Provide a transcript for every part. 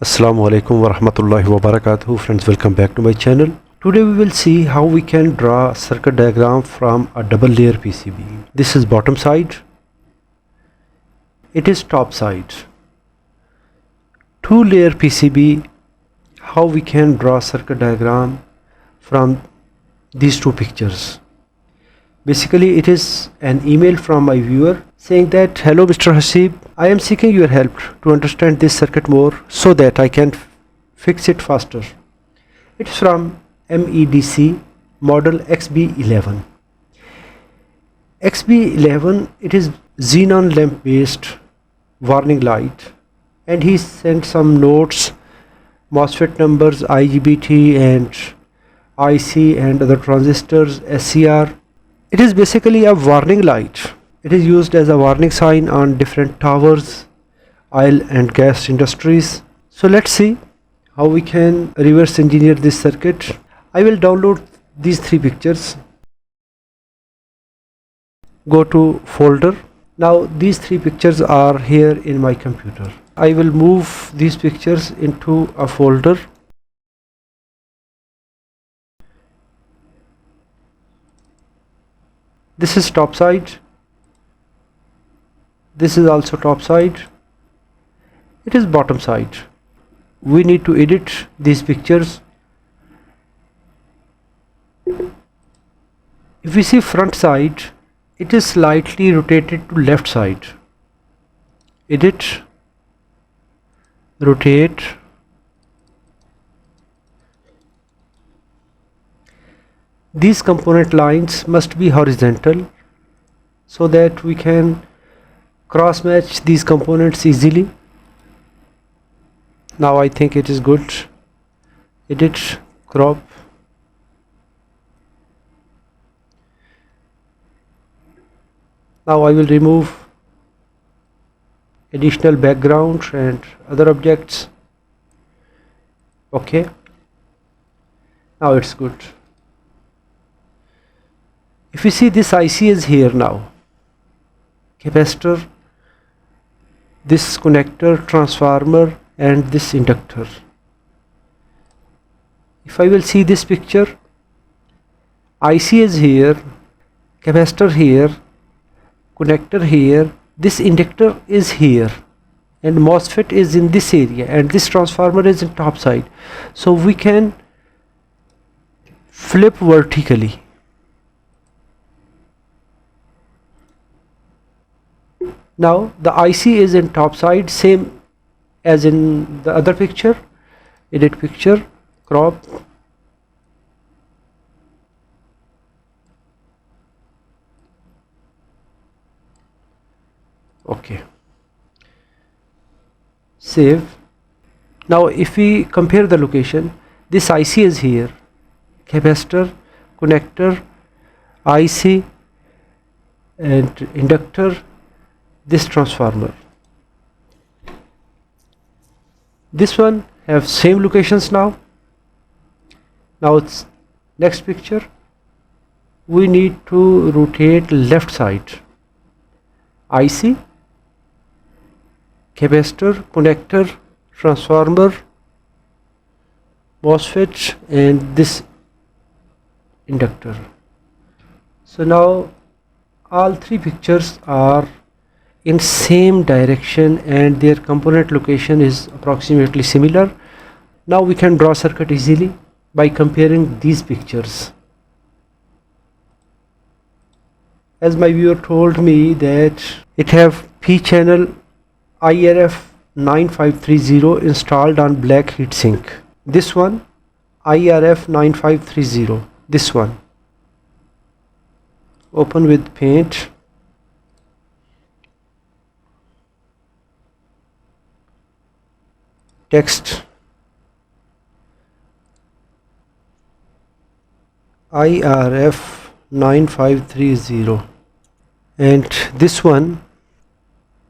Assalamu alaikum wa rahmatullahi wa barakatuh. Friends, welcome back to my channel. Today we will see how we can draw circuit diagram from a double layer PCB. This is bottom side. It is top side. Two layer PCB. How we can draw circuit diagram from these two pictures. Basically, it is an email from my viewer saying that, hello Mr. Haseeb, I am seeking your help to understand this circuit more so that I can fix it faster. It's from MEDC model XB11. XB11, it is xenon lamp based warning light, and he sent some notes, MOSFET numbers, IGBT and IC and other transistors, SCR. It is basically a warning light. It is used as a warning sign on different towers, oil and gas industries. So let's see how we can reverse engineer this circuit. I will download these three pictures. Go to folder. Now these three pictures are here in my computer. I will move these pictures into a folder. This is top side. This is also top side. It is bottom side. We need to edit these pictures. If we see front side, it is slightly rotated to left side. Edit, rotate. These component lines must be horizontal so that we can cross match these components easily. Now I think it is good. Edit, crop. Now I will remove additional background and other objects. Okay. Now it's good. If you see, this IC is here now. Capacitor, this connector, transformer and this inductor. If I will see this picture, IC is here, capacitor here, connector here, this inductor is here, and MOSFET is in this area, and this transformer is in top side. So we can flip vertically. Now the IC is in top side, same as in the other picture. Edit picture, crop. Okay. Save. Now if we compare the location, this IC is here, capacitor, connector, IC and inductor, this transformer. This one have same locations now. Now it's next picture. We need to rotate left side. IC, capacitor, connector, transformer, MOSFET and this inductor. So now all three pictures are in same direction and their component location is approximately similar. Now we can draw circuit easily by comparing these pictures. As my viewer told me that it have P channel IRF 9530 installed on black heatsink. This one IRF 9530, this one. Open with paint. Text IRF 9530, and this one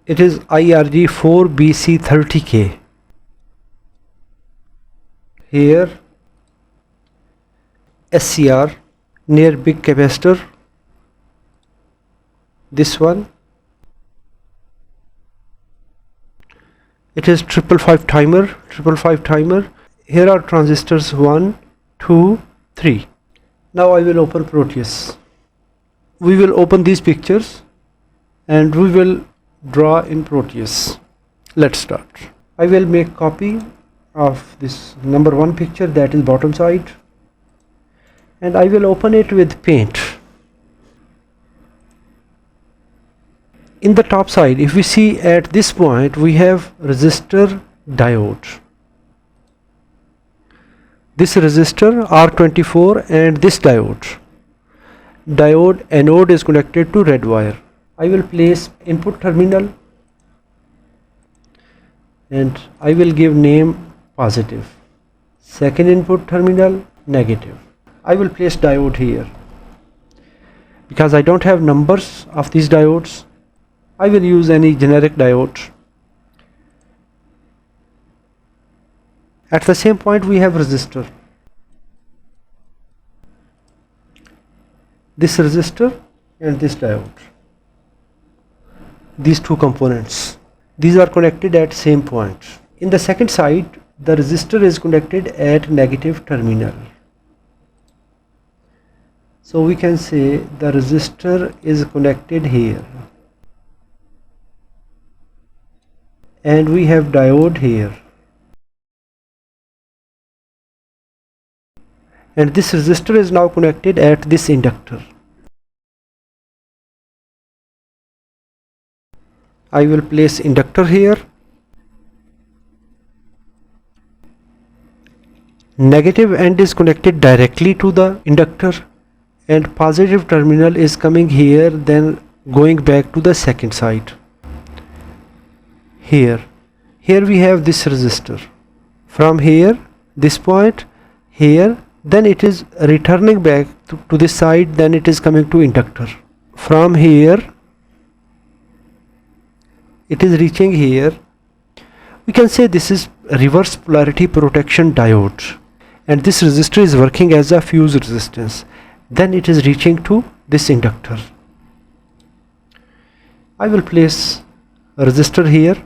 it is IRG 4BC30K. Here SCR near big capacitor, this one It is 555 timer. Here are transistors 1, 2, 3. Now I will open Proteus. We will open these pictures and we will draw in Proteus. Let's start. I will make copy of this number 1 picture, that is bottom side, and I will open it with paint. In the top side, if we see at this point, we have resistor diode. This resistor R24 and this diode. Diode anode is connected to red wire. I will place input terminal and I will give name positive. Second input terminal negative. I will place diode here. Because I don't have numbers of these diodes, I will use any generic diode. At the same point we have resistor. This resistor and this diode. These two components. These are connected at same point. In the second side, the resistor is connected at negative terminal. So we can say the resistor is connected here. And we have diode here. And this resistor is now connected at this inductor. I will place inductor here. Negative end is connected directly to the inductor and positive terminal is coming here, then going back to the second side. Here we have this resistor. From here, this point, here, then it is returning back to this side, then it is coming to inductor. From here, it is reaching here. We can say this is reverse polarity protection diode, and this resistor is working as a fuse resistance. Then it is reaching to this inductor. I will place a resistor here.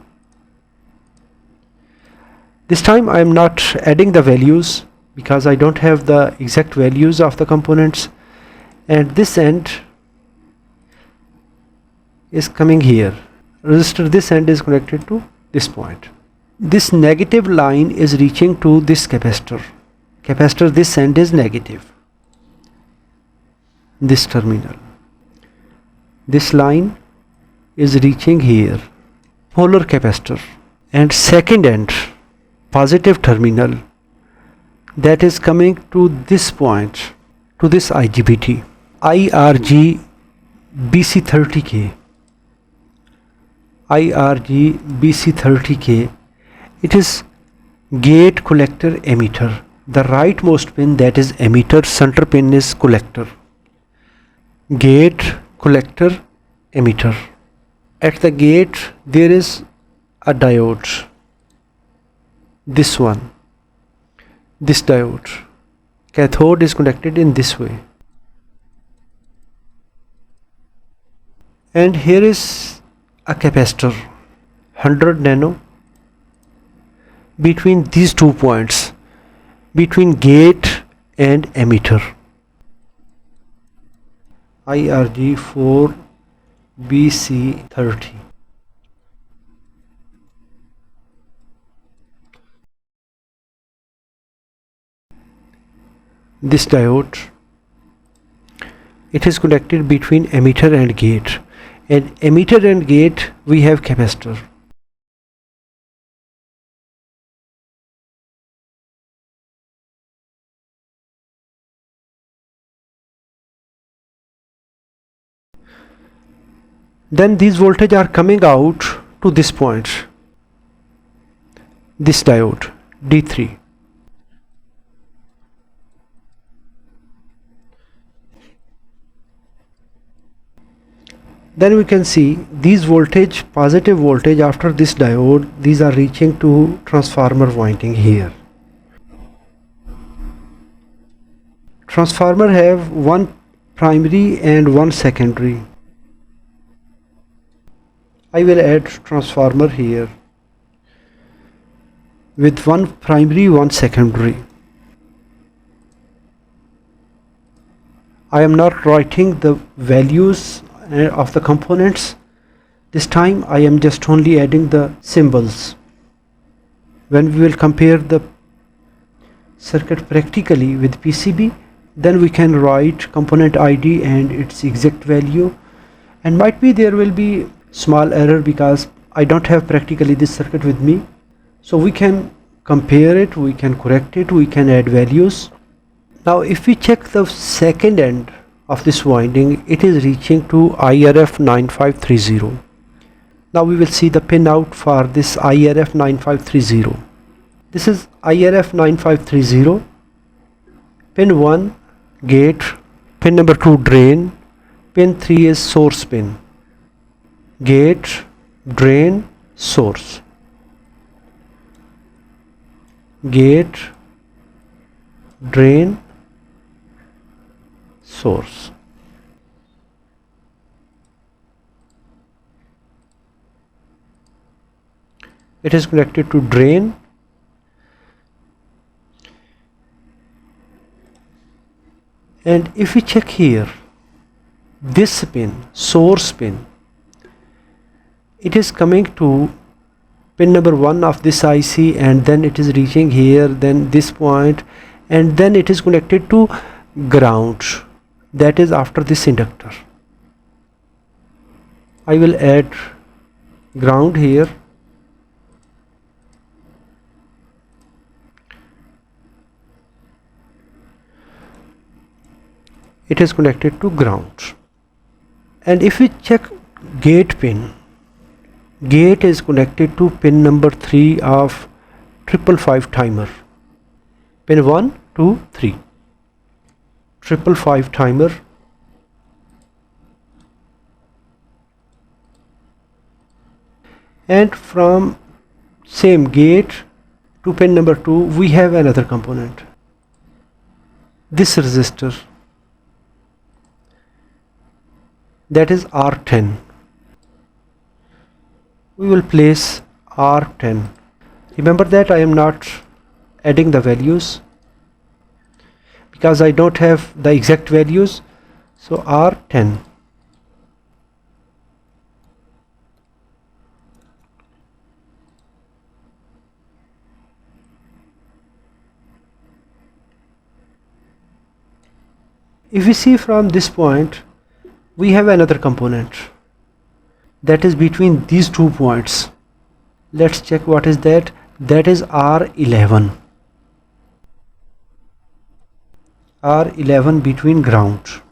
This time I am not adding the values because I don't have the exact values of the components, and this end is coming here. Resistor this end is connected to this point. This negative line is reaching to this capacitor. Capacitor this end is negative. This terminal. This line is reaching here. Polar capacitor. And second end, positive terminal, that is coming to this point, to this IGBT. IRG BC30K. IRG BC30K. It is gate collector emitter. The rightmost pin, that is emitter, center pin is collector. Gate collector emitter. At the gate there is a diode. This one. This diode. Cathode is connected in this way. And here is a capacitor, 100 nano, between these 2 points, between gate and emitter. IRG4 BC30. This diode, it is connected between emitter and gate, and emitter and gate we have capacitor. Then these voltage are coming out to this point, this diode D3. Then we can see these voltage, positive voltage after this diode, these are reaching to transformer winding here. Transformer have one primary and one secondary. I will add transformer here. with one primary, one secondary. I am not writing the values of the components. This time I am just only adding the symbols. When we will compare the circuit practically with PCB, then we can write component ID and its exact value, and might be there will be small error because I don't have practically this circuit with me. So we can compare it, we can correct it, we can add values. Now if we check the second end of this winding, it is reaching to IRF 9530. Now we will see the pin out for this IRF 9530. This is IRF 9530, pin 1 gate, pin number 2 drain, pin 3 is source pin. Gate, drain, source. Gate, drain, source. It is connected to drain. And if we check here, this pin, source pin, it is coming to pin number 1 of this IC, and then it is reaching here, then this point, and then it is connected to ground, that is after this inductor. I will add ground here. It is connected to ground. And if we check gate pin, gate is connected to pin number 3 of 555 timer. Pin 1, 2, 3. 555 timer. And from same gate to pin number 2 we have another component. This resistor, that is R10. We will place R10. Remember that I am not adding the values because I don't have the exact values. So R10. If we see from this point, we have another component that is between these 2 points. Let's check what is that. That is R11. R11 between ground.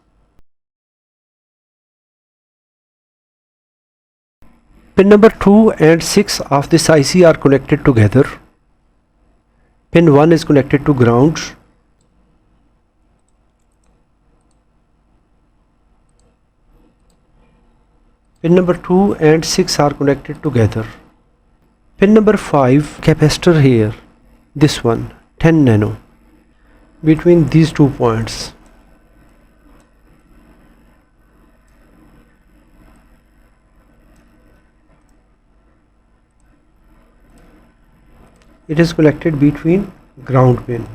Pin number 2 and 6 of this IC are connected together. Pin 1 is connected to ground. Pin number 2 and 6 are connected together. Pin number 5 capacitor here, this one 10 nano, between these 2 points. It is connected between ground pin.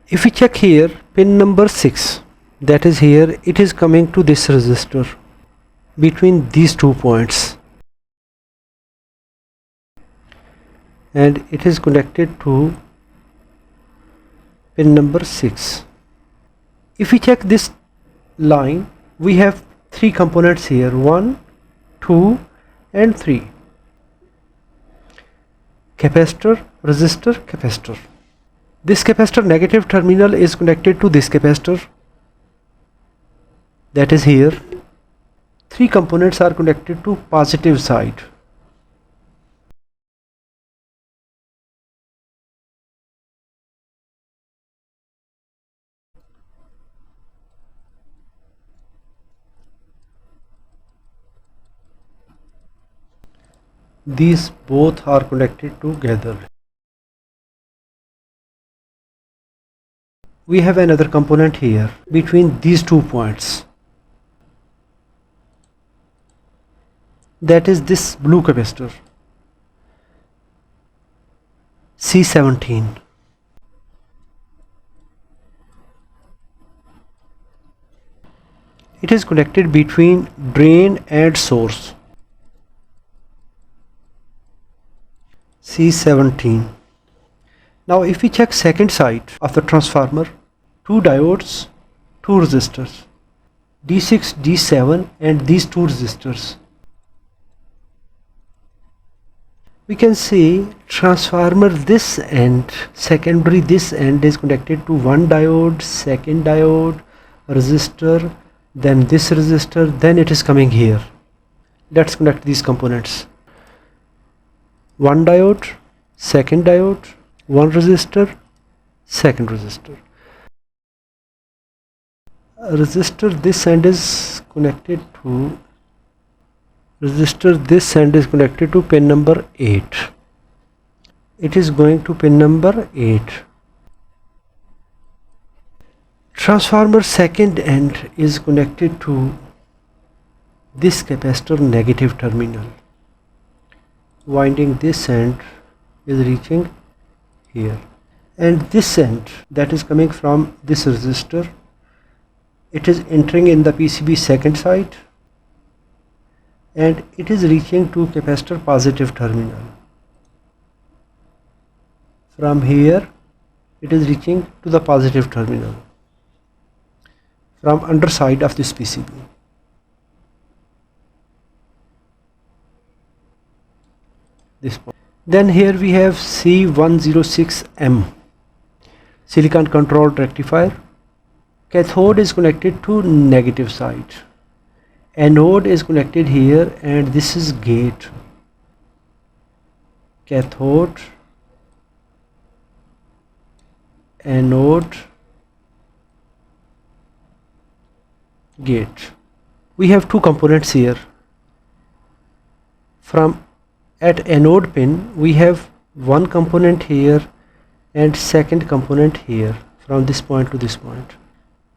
If we check here, pin number 6, that is here, it is coming to this resistor between these 2 points, and it is connected to pin number 6. If we check this line, we have 3 components here, 1, 2 and 3. Capacitor, resistor, capacitor. This capacitor negative terminal is connected to this capacitor, that is here. 3 components are connected to positive side. These both are connected together. We have another component here between these 2 points. that is this blue capacitor C17. It is connected between drain and source. C17. Now if we check second side of the transformer, two diodes, two resistors, D6, D7 and these two resistors. We can see transformer this end, secondary this end is connected to one diode, second diode, resistor, then this resistor, then it is coming here. Let's connect these components. One diode, second diode, one resistor, second resistor. Resistor this end is connected to pin number 8. It is going to pin number 8. Transformer second end is connected to this capacitor negative terminal. Winding this end is reaching here, and this end that is coming from this resistor, it is entering in the PCB second side and it is reaching to capacitor positive terminal. From here it is reaching to the positive terminal from underside of this PCB. This point. Then here we have C106M, silicon controlled rectifier. Cathode is connected to negative side. Anode is connected here and this is gate. Cathode, anode, gate. We have two components here. From at anode pin we have one component here and second component here, from this point to this point.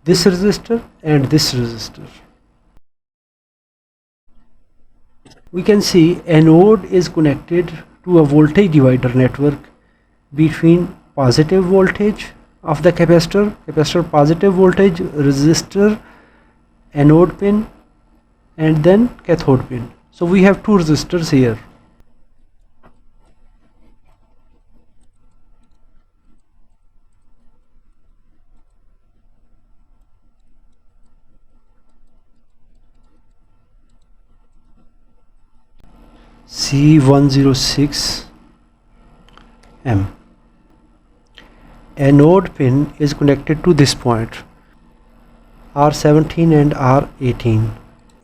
This resistor and this resistor. We can see anode is connected to a voltage divider network between positive voltage of the capacitor, positive voltage, resistor, anode pin and then cathode pin. So we have two resistors here. C106M. Anode pin is connected to this point, R17 and R18.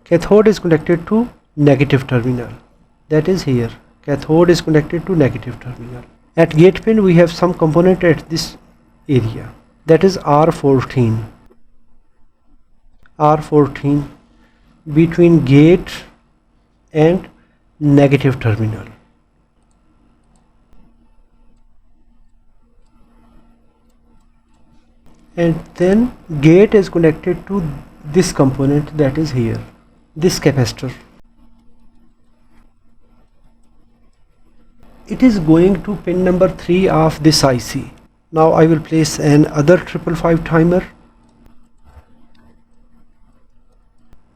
Cathode is connected to negative terminal, that is here. Cathode is connected to negative terminal. At gate pin we have some component at this area, that is R14. R14 between gate and negative terminal. And then gate is connected to this component, that is here, this capacitor. It is going to pin number 3 of this IC. Now I will place an other 555 timer.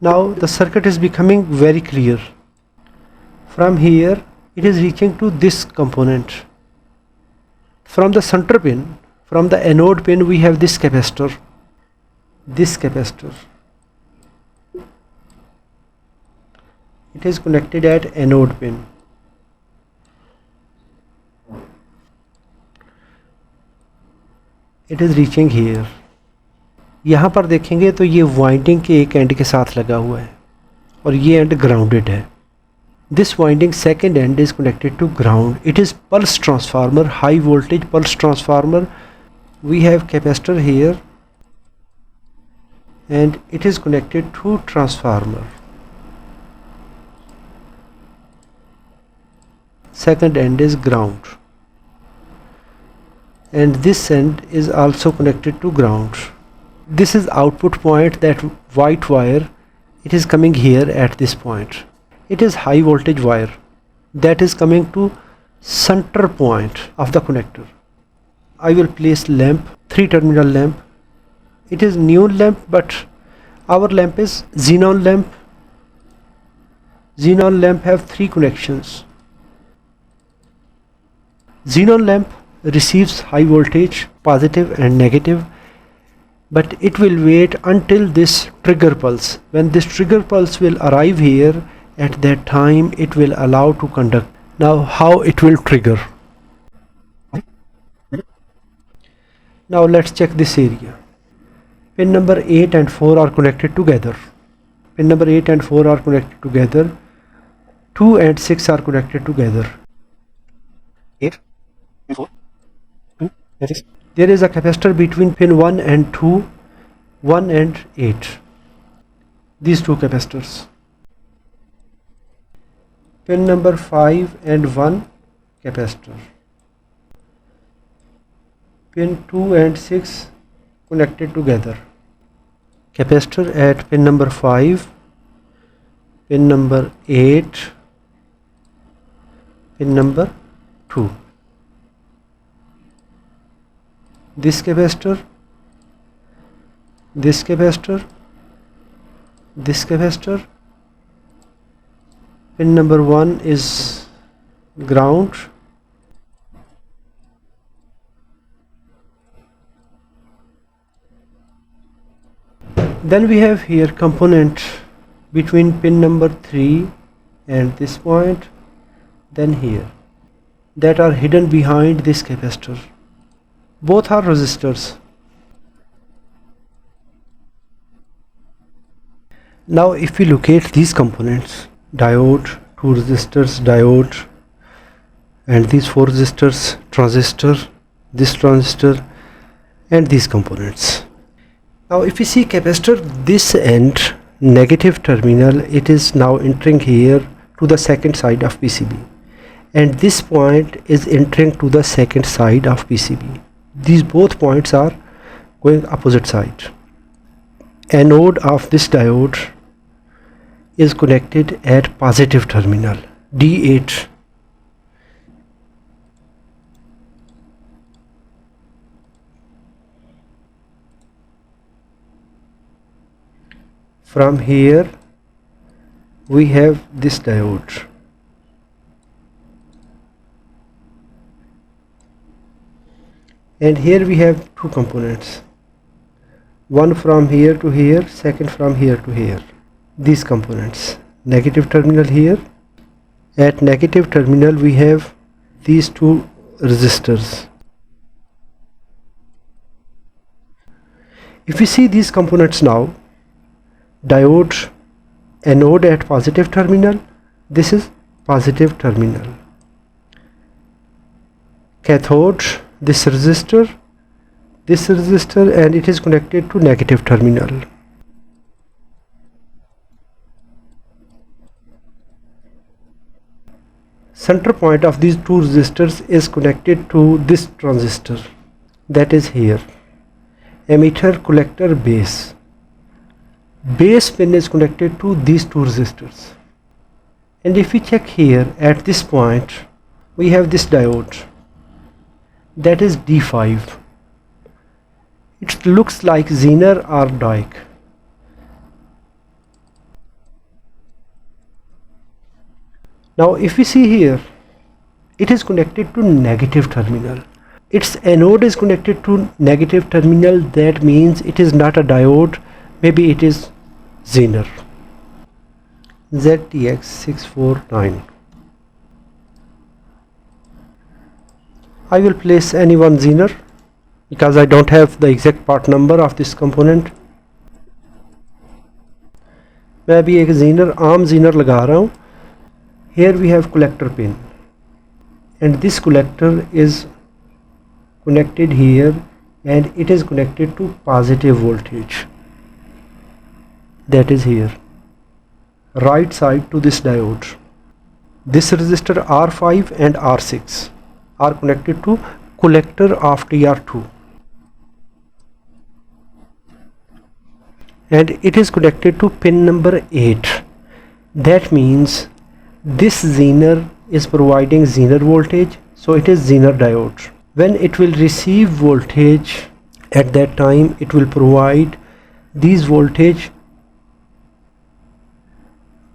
Now the circuit is becoming very clear. From here it is reaching to this component. From the center pin, from the anode pin we have this capacitor. It is connected at anode pin. It is reaching here. यहाँ पर देखेंगे तो ये winding के एक and के साथ लगा हुआ है और ये एंड ग्राउंडेड है. This winding second end is connected to ground. It is pulse transformer, high voltage pulse transformer. We have capacitor here and it is connected to transformer. Second end is ground and this end is also connected to ground. This is output point, that white wire, it is coming here at this point. it is high voltage wire that is coming to center point of the connector. I will place lamp, 3 terminal lamp. It is neon lamp, but our lamp is xenon lamp. Xenon lamp have 3 connections. Xenon lamp receives high voltage, positive and negative, but it will wait until this trigger pulse. When this trigger pulse will arrive here, at that time it will allow to conduct. Now how it will trigger? Now let's check this area. Pin number 8 and 4 are connected together. Pin number 8 and 4 are connected together. 2 and 6 are connected together. 8 and 4, 2 and 6. There is a capacitor between pin 1 and 2, 1 and 8. These 2 capacitors. Pin number 5 and 1 capacitor. Pin 2 and 6 connected together. Capacitor at pin number 5, pin number 8, pin number 2. This capacitor, this capacitor, this capacitor. Pin number 1 is ground. Then we have here component between pin number 3 and this point, then here, that are hidden behind this capacitor. Both are resistors. Now if we locate these components, diode, 2 resistors, diode, and these 4 resistors, transistor, this transistor, and these components. Now if we see capacitor, this end negative terminal, it is now entering here to the second side of PCB, and this point is entering to the second side of PCB. These both points are going opposite side. Anode of this diode is connected at positive terminal, D8. From here we have this diode. And here we have 2 components. One from here to here, second from here to here. These components. Negative terminal here. At negative terminal we have these 2 resistors. If we see these components now, diode, anode at positive terminal, this is positive terminal. Cathode, this resistor, and it is connected to negative terminal. Center point of these 2 resistors is connected to this transistor, that is here. Emitter, collector, base. Base pin is connected to these 2 resistors. And if we check here at this point, we have this diode, that is D5. It looks like Zener or Dioc. Now if we see here, it is connected to negative terminal. Its anode is connected to negative terminal, that means it is not a diode, maybe it is Zener. ZTX649. I will place any one Zener because I don't have the exact part number of this component. मैं अभी एक Zener, आम Zener लगा रहा हूँ. Here we have collector pin, and this collector is connected here, and it is connected to positive voltage, that is here, right side to this diode. This resistor R5 and R6 are connected to collector of TR2, and it is connected to pin number 8. That means This zener is providing zener voltage, so it is zener diode. When it will receive voltage, at that time it will provide these voltage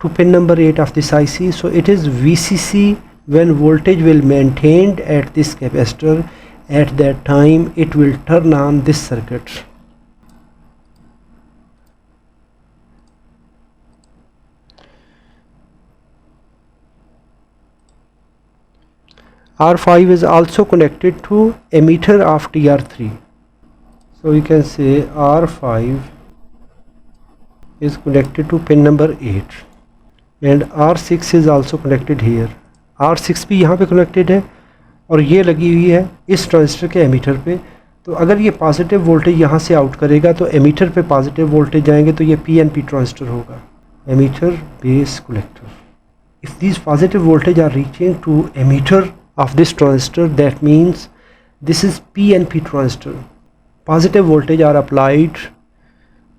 to pin number 8 of this IC. So it is VCC. When voltage will maintained at this capacitor, at that time it will turn on this circuit. R5 is also connected to emitter of TR3. So you can say R5 is connected to pin number 8 and R6 is also connected here. R6 भी यहाँ पे connected है और ये लगी हुई है इस ट्रांजिस्टर के एमीटर पे. तो अगर ये पॉजिटिव वोल्टेज यहाँ से आउट करेगा तो एमीटर पे पॉजिटिव वोल्टेज जाएंगे तो ये PNP ट्रांजिस्टर होगा, emitter base collector. If these positive voltage are reaching to emitter of this transistor, that means this is PNP transistor. Positive voltage are applied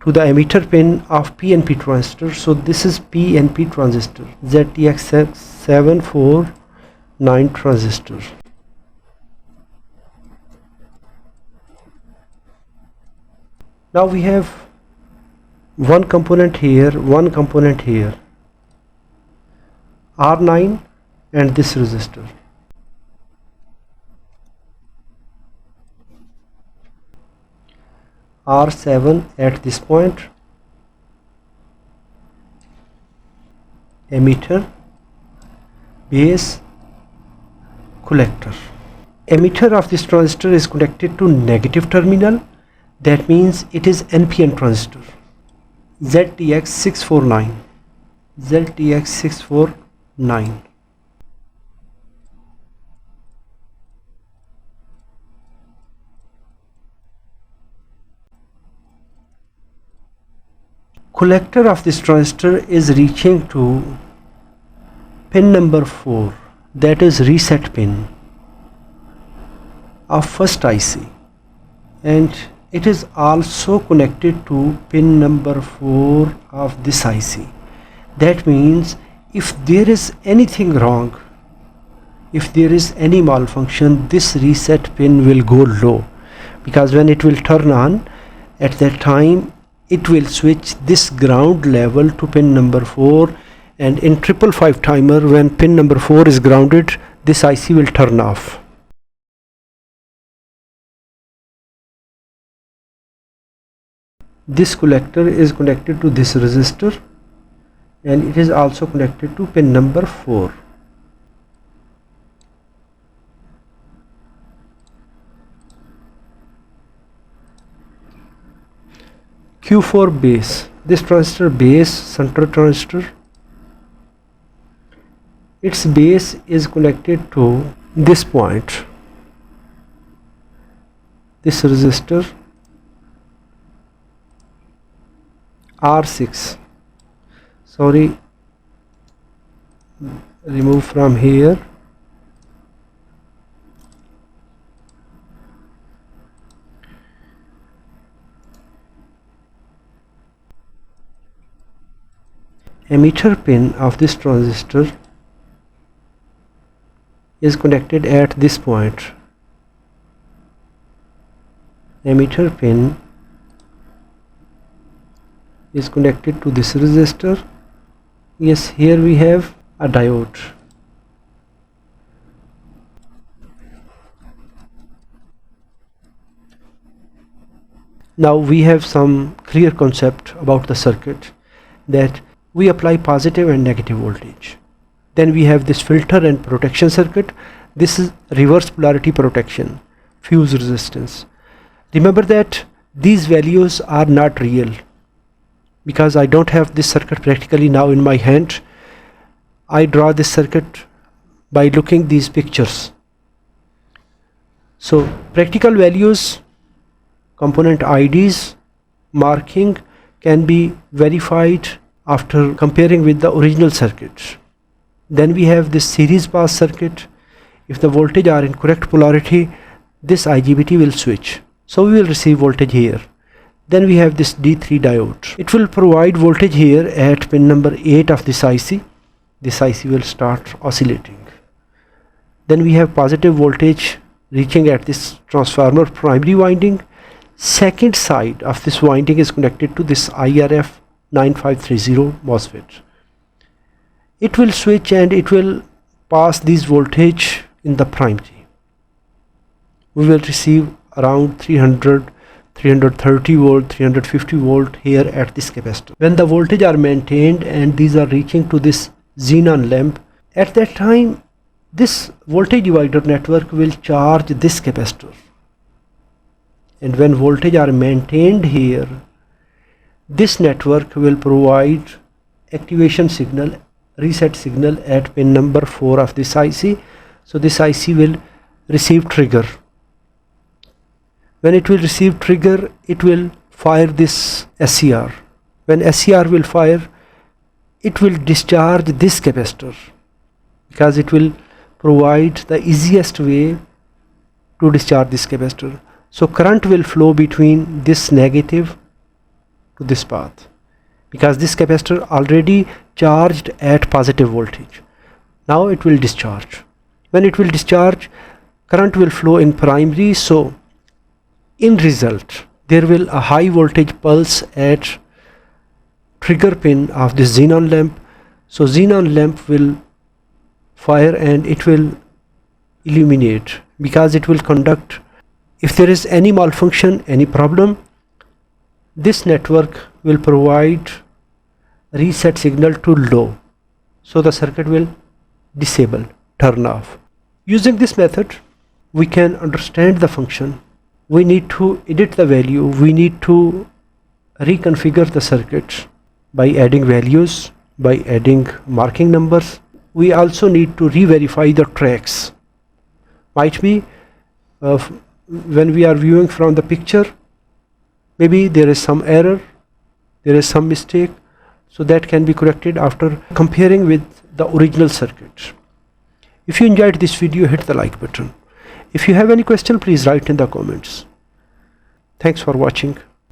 to the emitter pin of PNP transistor, so this is PNP transistor, ZTX XB11 transistor. Now we have one component here, one component here, R9 and this resistor. R7 at this point, emitter, base, collector. Emitter of this transistor is connected to negative terminal, that means it is NPN transistor, ZTX 649, ZTX 649. Collector of this transistor is reaching to pin number 4, that is reset pin of first IC, and it is also connected to pin number 4 of this IC. That means if there is anything wrong, if there is any malfunction, this reset pin will go low, because when it will turn on, at that time it will switch this ground level to pin number 4, and in 555 timer, when pin number 4 is grounded, this IC will turn off. This collector is connected to this resistor and it is also connected to pin number 4. Q4 base, this transistor base, center transistor, its base is connected to this point, this resistor R6, sorry, remove from here. Emitter pin of this transistor is connected at this point. Emitter pin is connected to this resistor. Yes, here we have a diode. Now we have some clear concept about the circuit, that we apply positive and negative voltage. Then we have this filter and protection circuit. This is reverse polarity protection, fuse resistance. Remember that these values are not real, because I don't have this circuit practically now in my hand. I draw this circuit by looking these pictures. So practical values, component IDs, marking can be verified after comparing with the original circuit. Then we have this series pass circuit. If the voltage are in correct polarity, this IGBT will switch, so we will receive voltage here. Then we have this D3 diode. It will provide voltage here at pin number 8 of this IC. this IC will start oscillating. Then we have positive voltage reaching at this transformer primary winding. Second side of this winding is connected to this IRF 9530 MOSFET. It will switch and it will pass this voltage in the primary. We will receive around 300, 330 volt, 350 volt here at this capacitor. When the voltage are maintained and these are reaching to this xenon lamp, at that time this voltage divider network will charge this capacitor. And when voltage are maintained here, this network will provide activation signal, reset signal at pin number 4 of this IC. So this IC will receive trigger. When it will receive trigger, it will fire this SCR. When SCR will fire, it will discharge this capacitor, because it will provide the easiest way to discharge this capacitor. So current will flow between this negative to this path, because this capacitor already charged at positive voltage. Now it will discharge. When it will discharge, current will flow in primary. So in result, there will a high voltage pulse at trigger pin of this xenon lamp. So xenon lamp will fire and it will illuminate, because it will conduct. If there is any malfunction, any problem, this network will provide reset signal to low, so the circuit will disable, turn off. Using this method, we can understand the function. We need to edit the value. We need to reconfigure the circuit by adding values, by adding marking numbers. We also need to re-verify the tracks. Might be when we are viewing from the picture, maybe there is some error, there is some mistake, so that can be corrected after comparing with the original circuit. If you enjoyed this video, hit the like button. If you have any question, please write in the comments. Thanks for watching.